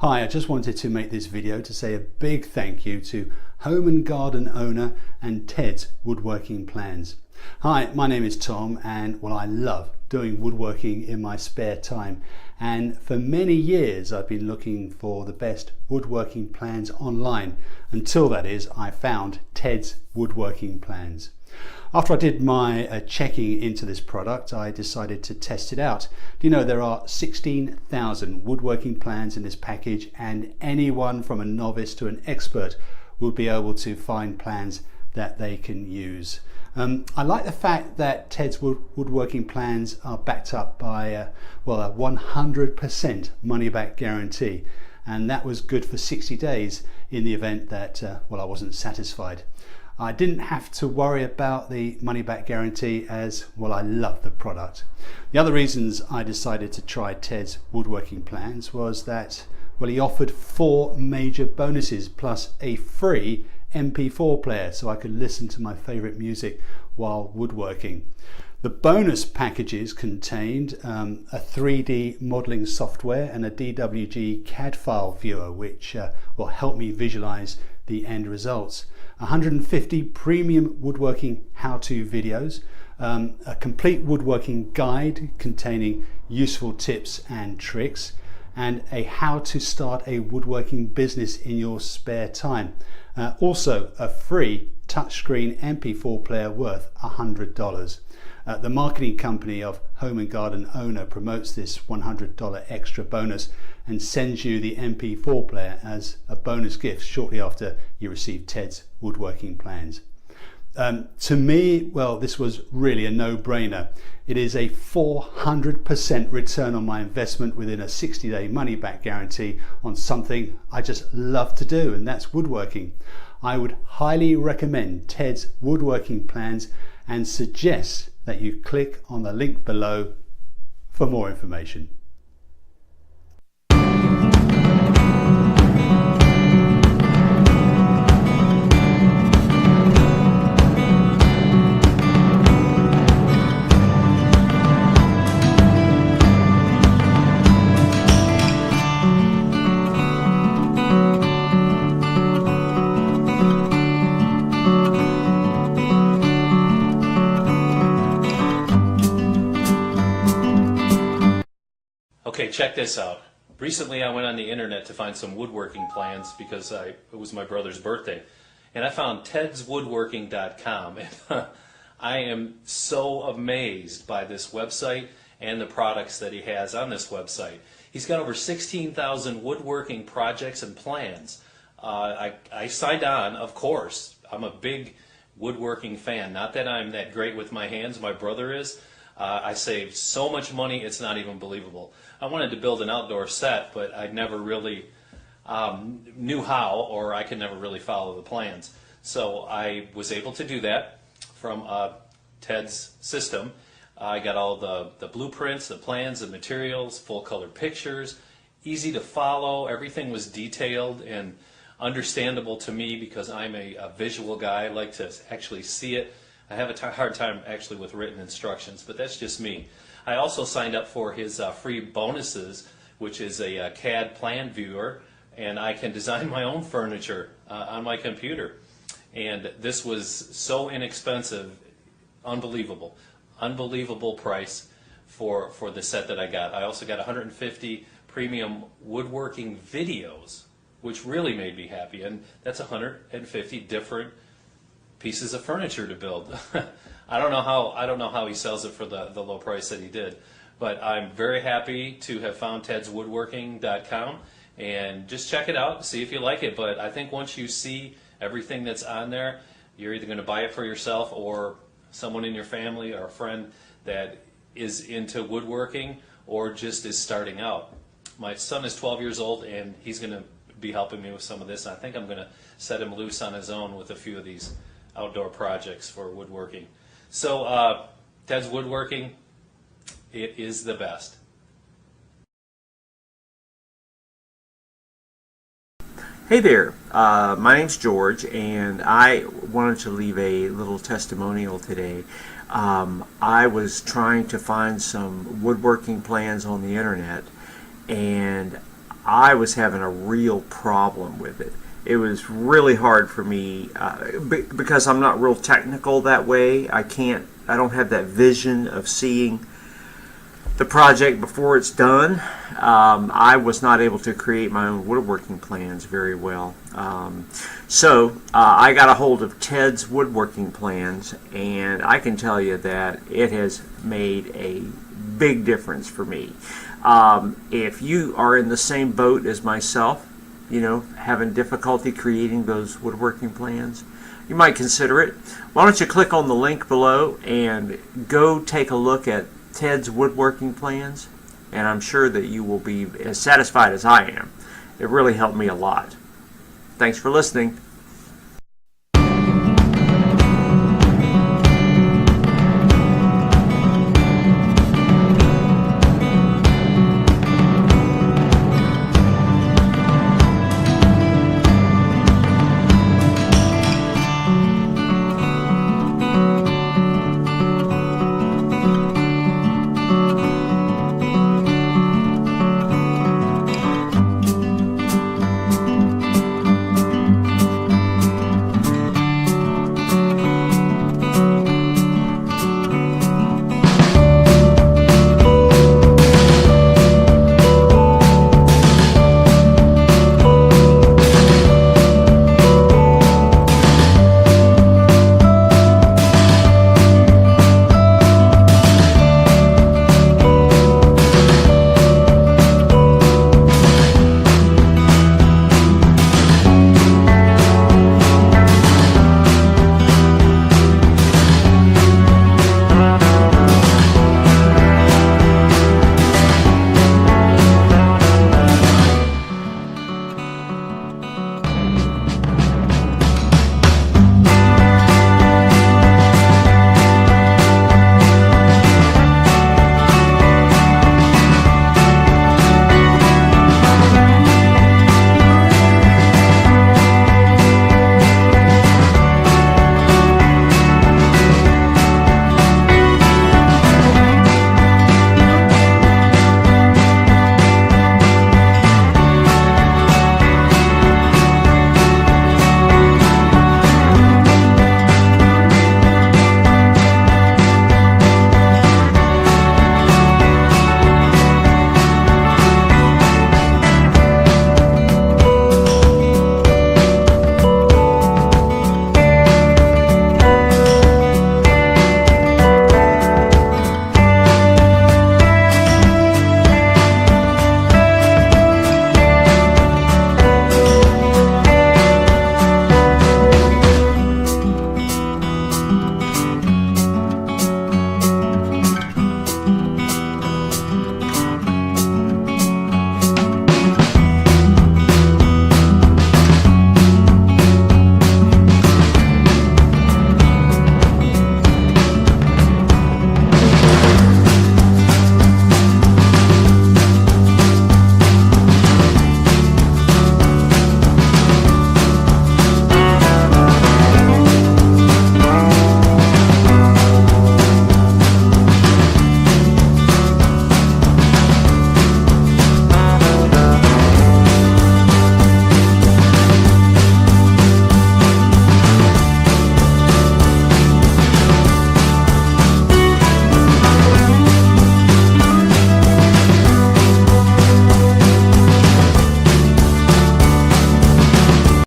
Hi, I just wanted to make this video to say a big thank you to home and garden owner and Ted's Woodworking Plans. Hi, my name is Tom and I love doing woodworking in my spare time, and for many years I've been looking for the best woodworking plans online until that is I found Ted's Woodworking Plans. After I did my checking into this product, I decided to test it out. Do you know there are 16,000 woodworking plans in this package, and anyone from a novice to an expert will be able to find plans that they can use. I like the fact that Ted's Woodworking Plans are backed up by a 100% money back guarantee, and that was good for 60 days in the event that I wasn't satisfied. I didn't have to worry about the money back guarantee as I love the product. The other reasons I decided to try Ted's Woodworking Plans was that he offered 4 major bonuses plus a free MP4 player so I could listen to my favorite music while woodworking. The bonus packages contained a 3D modeling software and a DWG CAD file viewer, which will help me visualize the end results. 150 premium woodworking how-to videos, a complete woodworking guide containing useful tips and tricks, and a how to start a woodworking business in your spare time. Also a free touchscreen MP4 player worth $100. The marketing company of Home and Garden Owner promotes this $100 extra bonus and sends you the MP4 player as a bonus gift shortly after you receive Ted's Woodworking Plans. To me, this was really a no-brainer. It is a 400% return on my investment within a 60-day money-back guarantee on something I just love to do, and that's woodworking. I would highly recommend Ted's Woodworking Plans and suggest that you click on the link below for more information. Okay, check this out. Recently I went on the internet to find some woodworking plans because it was my brother's birthday. And I found tedswoodworking.com. And I am so amazed by this website and the products that he has on this website. He's got over 16,000 woodworking projects and plans. I signed on, of course. I'm a big woodworking fan. Not that I'm that great with my hands, my brother is. I saved so much money, it's not even believable. I wanted to build an outdoor set, but I never really knew how, or I could never really follow the plans. So I was able to do that from Ted's system. I got all the blueprints, the plans, the materials, full color pictures, easy to follow. Everything was detailed and understandable to me because I'm a visual guy. I like to actually see it. I have a hard time actually with written instructions, but that's just me. I also signed up for his free bonuses, which is a CAD plan viewer, and I can design my own furniture on my computer. And this was so inexpensive, unbelievable. Unbelievable price for the set that I got. I also got 150 premium woodworking videos, which really made me happy, and that's 150 different pieces of furniture to build. I don't know how he sells it for the low price that he did, but I'm very happy to have found tedswoodworking.com, and just check it out, see if you like it. But I think once you see everything that's on there, you're either going to buy it for yourself or someone in your family or a friend that is into woodworking or just is starting out. My son is 12 years old and he's going to be helping me with some of this. I think I'm going to set him loose on his own with a few of these outdoor projects for woodworking. So Ted's Woodworking, it is the best. Hey there, my name's George, and I wanted to leave a little testimonial today. I was trying to find some woodworking plans on the internet, and I was having a real problem with it. It was really hard for me because I'm not real technical that way. I don't have that vision of seeing the project before it's done. I was not able to create my own woodworking plans very well. So I got a hold of Ted's woodworking plans, and I can tell you that it has made a big difference for me. If you are in the same boat as myself, having difficulty creating those woodworking plans, you might consider it. Why don't you click on the link below and go take a look at Ted's woodworking plans, and I'm sure that you will be as satisfied as I am. It really helped me a lot. Thanks for listening.